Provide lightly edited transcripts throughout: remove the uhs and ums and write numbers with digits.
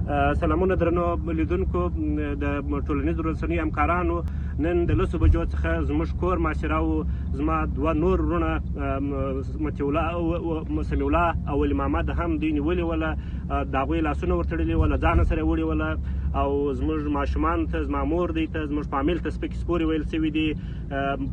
سلامونه درنو لیدونکو د ټولنیزو رسنیو همکارانو. نن د 10 بجو څخه زموږ کور محاصره و. زما 2 نور وروڼه سمیع الله او ولي محمد هم دوی نیولي وله، د هغوی لاسونه ورتړلي وله، ځان سره یې وړي وله، او زموږ ماشومانو ته، زما مور دی ته، زموږ فامیل ته سپکې سپورې ویل سوي دي.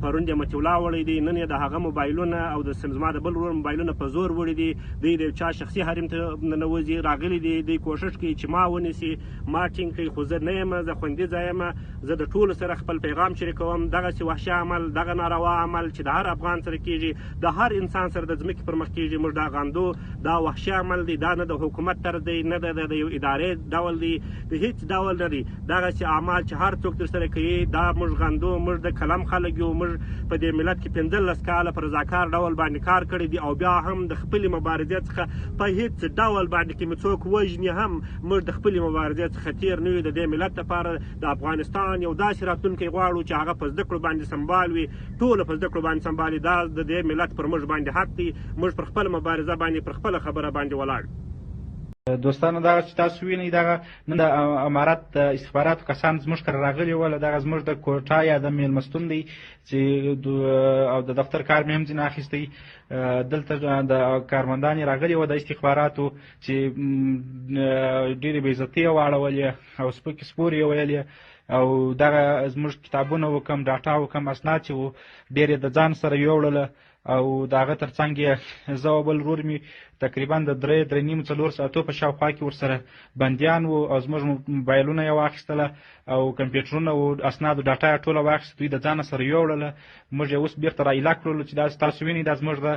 پرون یې مطیع الله وړی دی، نن یې د هغه موبایلونه او زما د بل ورور موبایلونه په زور وړي دي. دوی د چا شخصي حریم ته ننوځي راغلي دي. دوی کوښښ کوي چې ما ونیسي، ما ټینګ کړي، خو زه نه یم، زه خوندي ځای یم. زه د ټولو سره خپل پیغام شریکوم. دغسې وحشي عمل، دغه ناروا عمل چې د هر افغان سره کیږي، د هر انسان سره د ځمکې پر مخ کیږي، موږ دا غندو. دا وحشي عمل دی، دا نه د حکومت طرز دی، نه د یو ادارې ډول دی، د هیڅ ډول نه دی. دغسې اعمال چې هر څوک درسره کوي، دا موږ غندو. موږ د قلم خلک یو. موږ په دې ملت کې 15 کاله په رضاکار ډول باندې کار کړی دی، او بیا هم د خپلې مبارزې څخه په هیڅ ډول باندې کې مې څوک وژني هم موږ د خپلې مبارزې څخه تېر نه یو. د دې ملت لپاره د افغانستان یو داسې راتلونکی غواړو چې هغه په زده کړو باندې سمبال وي، ټوله په زده کړو باندې سمبال وي. دا د دې ملت پر موږ باندې حق دی. موږ پر خپله مبارزه باندې، پر خپله خبره باندې ولاړ. دوستانو، دغه چې تاسو وینئ، دغه نن د امارت د استخباراتو کسان زموږ کره راغلي ول. دغه زموږ د کوټه یا د میلمستون دی چې او د دفتر کار مې هم ځینې اخیستی. دلته د کارمندان یې راغلي وو د استخباراتو چې ډېرې بې عزتۍ یې واړولې او سپکې سپورې یې ویلې، او دغه زموږ کتابونه وکم، ډاټا وکم، اسناد چې وو ډېر یې د ځان سره یوړله، او د هغه تر څنګ یې زه او بل ورور مې تقریبا د 3-3.5 ساعتو په شاوخوا کې ورسره بندیان وو، او زموږ موبایلونه یې واخیستله او کمپیوټرونه وو، اسناد او ډاټا یې ټوله واخیسته. دوی د ځانه سره یوړله. موږ یې اوس بېرته را ایله کړلو چې دا تاسو وینئ، دا زموږ د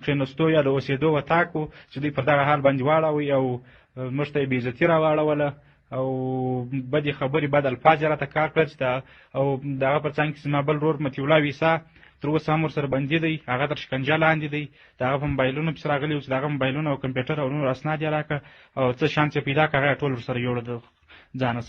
کښېنستو یا د اوسېدو وطاق وو چې دوی پر دغه حال باندې واړوئ، او موږ ته یې بې عزتي را واړوله، او بدې خبرې، بد الفاظ یې راته کار کړل. او د هغه پر څنګ کې زما بل ورور مطیع الله ویسا تر اوسه هم ورسره بندي دی، هغه تر شکنجه لاندې دی. د هغه په موبایلونو پسې راغلي وو چې د هغه موبایلونه او کمپیوټر او نور اسناد یې راکړه، او څه شیان چې پیدا کړه هغه یې ټول ورسره یوړه د ځانه سره.